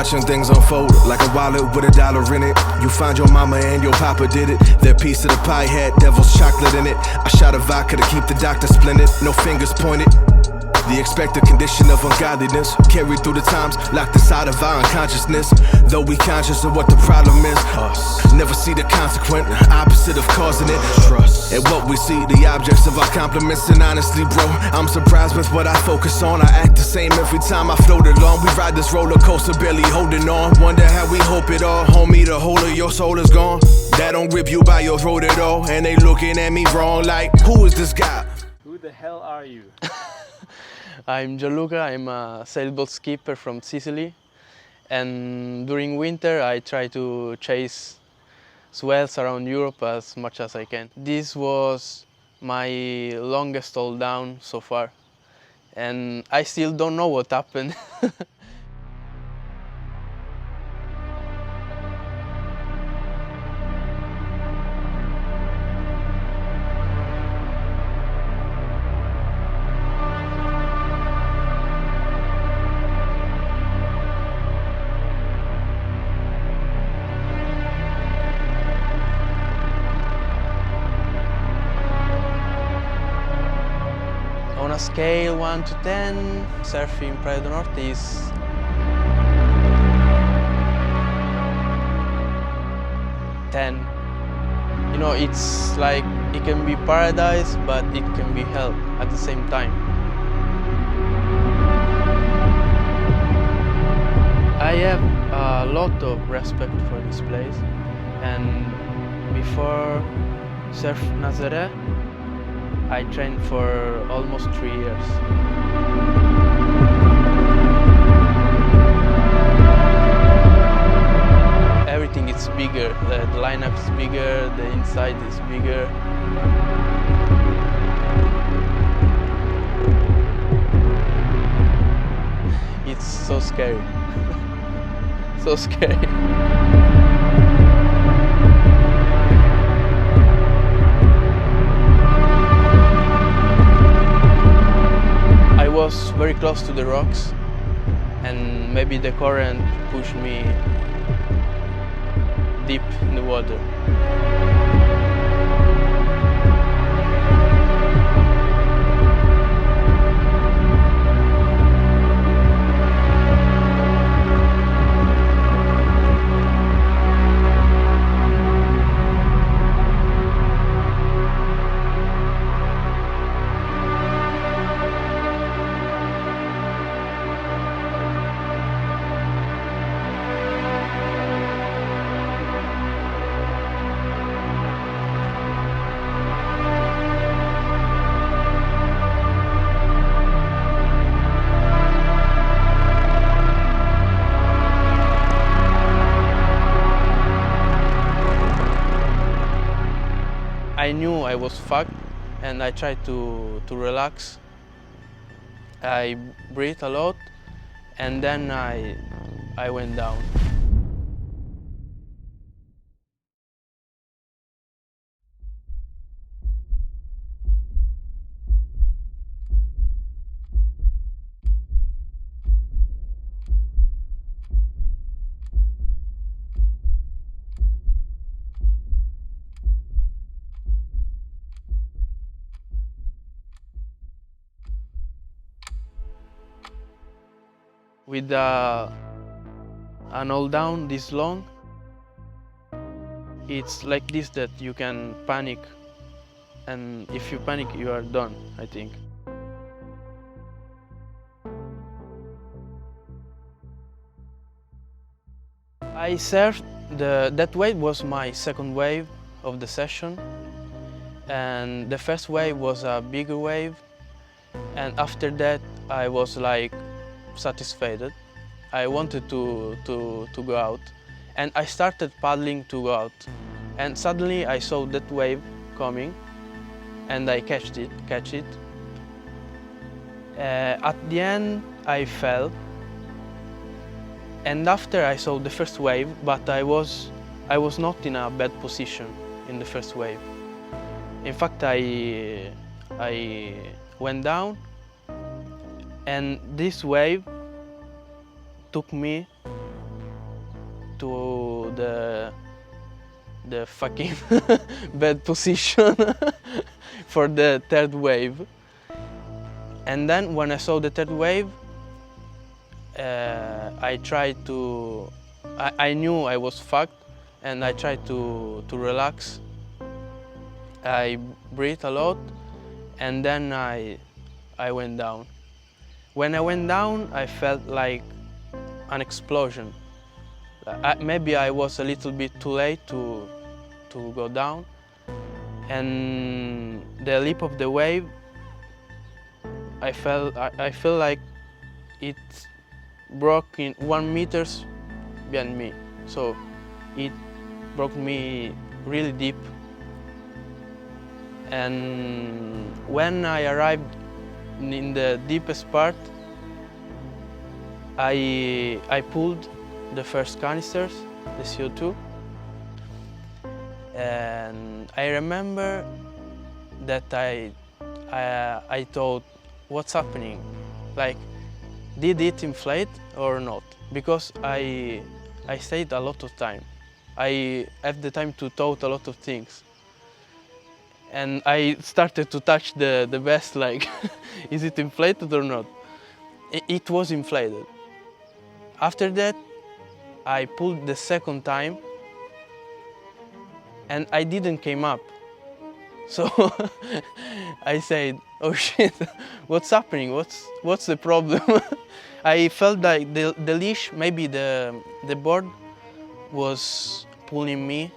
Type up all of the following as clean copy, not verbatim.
watching things unfold like a wallet with $1 in it. You find your mama and your papa did it. Their piece of the pie had devil's chocolate in it. I shot a vodka to keep the doctor splendid, no fingers pointed. The expected condition of ungodliness carried through the times, locked inside of our unconsciousness. Though we conscious of what the problem is, never see the consequent, opposite of causing it. Trust. And what we see, the objects of our compliments. And honestly, bro, I'm surprised with what I focus on. I act the same every time I float along. We ride this roller coaster, barely holding on. Wonder how we hope it all. Homie, the whole of your soul is gone. That don't rip you by your throat at all. And they looking at me wrong like, who is this guy? Who the hell are you? I'm Gianluca, I'm a sailboat skipper from Sicily, and during winter I try to chase swells around Europe as much as I can. This was my longest hold down so far, and I still don't know what happened. On a scale 1 to 10, surfing Praia do Norte is 10. You know, it's like it can be paradise, but it can be hell at the same time. I have a lot of respect for this place, and before Surf Nazaré, I trained for almost 3 years. Everything is bigger, the lineup is bigger, the inside is bigger. It's so scary, so scary. I was very close to the rocks, and maybe the current pushed me deep in the water. I knew I was fucked, and I tried to relax. I breathed a lot, and then I went down. With an hold down this long, it's like this that you can panic, and if you panic, you are done, I think. I surfed, that wave was my second wave of the session, and the first wave was a bigger wave, and after that I was like satisfied. I wanted to go out, and I started paddling to go out, and suddenly I saw that wave coming, and I catch it. At the end I fell, and after I saw the first wave, but I was not in a bad position in the first wave. In fact, I went down, and this wave took me to the fucking bad position for the third wave. And then when I saw the third wave, I tried to, I knew I was fucked, and I tried to relax. I breathed a lot, and then I went down. When I went down, I felt like an explosion. Maybe I was a little bit too late to go down, and the leap of the wave, I feel like it broke in 1 meter behind me. So it broke me really deep. And when I arrived in the deepest part, I pulled the first canisters, the CO2, and I remember that I thought, what's happening? Like, did it inflate or not? Because I stayed a lot of time. I have the time to thought a lot of things. And I started to touch the vest, like, is it inflated or not? It was inflated. After that, I pulled the second time, and I didn't came up. So I said, oh shit, what's happening? What's the problem? I felt like the leash, maybe the board was pulling me.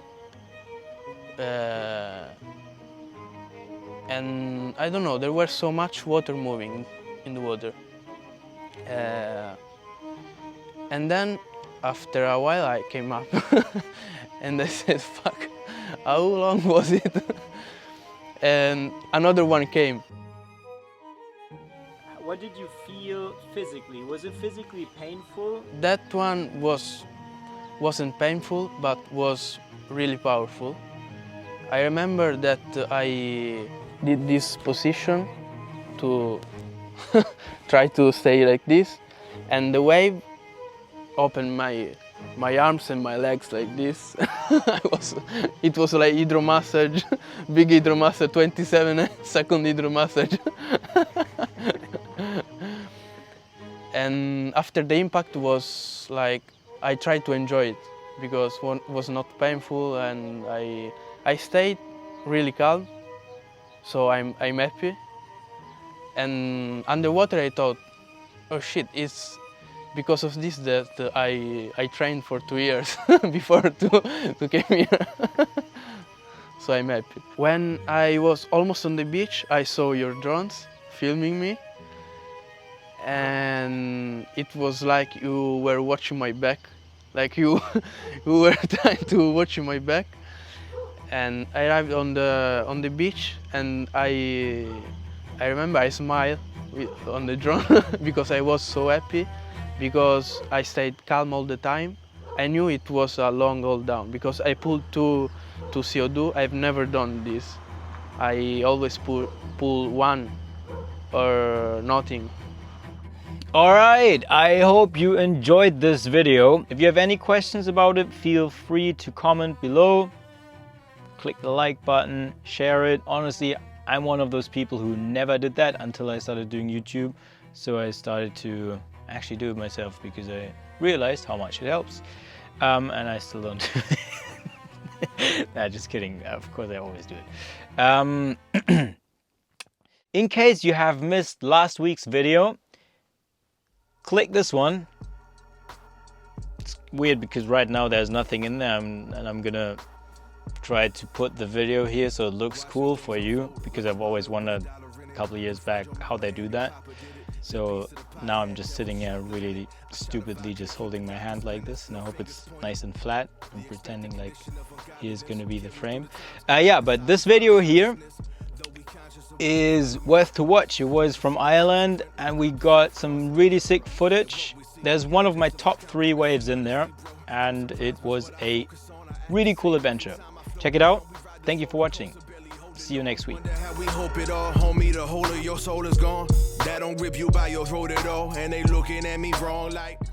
And I don't know, there was so much water moving in the water. And then after a while I came up and I said, fuck, how long was it? And another one came. What did you feel physically? Was it physically painful? That one wasn't painful, but was really powerful. I remember that I did this position to try to stay like this, and the wave opened my arms and my legs like this. It was like hydro massage, big hydro massage, 27-second hydro massage. And after the impact was like, I tried to enjoy it because it was not painful, and I stayed really calm, so I'm happy. And underwater I thought, oh shit, it's because of this that I trained for 2 years before to come here. So I'm happy. When I was almost on the beach, I saw your drones filming me, and it was like you were watching my back, like you were trying to watch my back. And I arrived on the beach, and I remember I smiled on the drone because I was so happy, because I stayed calm all the time. I knew it was a long hold down because I pulled two CO2. I've never done this. I always pull one or nothing. Alright, I hope you enjoyed this video. If you have any questions about it, feel free to comment below. Click the like button, share it. Honestly, I'm one of those people who never did that until I started doing YouTube. So I started to actually do it myself because I realized how much it helps. And I still don't do it. Nah, just kidding. Of course, I always do it. In case you have missed last week's video, click this one. It's weird because right now there's nothing in there, and I'm gonna try to put the video here so it looks cool for you, because I've always wondered a couple of years back how they do that. So now I'm just sitting here really stupidly just holding my hand like this, and I hope it's nice and flat and pretending like here's gonna be the frame. Yeah, but this video here is worth to watch. It was from Ireland and we got some really sick footage. There's one of my top 3 waves in there, and it was a really cool adventure. Check it out. Thank you for watching. See you next week. We hope it all, homie, the whole of your soul is gone. That don't rip you by your throat at all, and they looking at me wrong like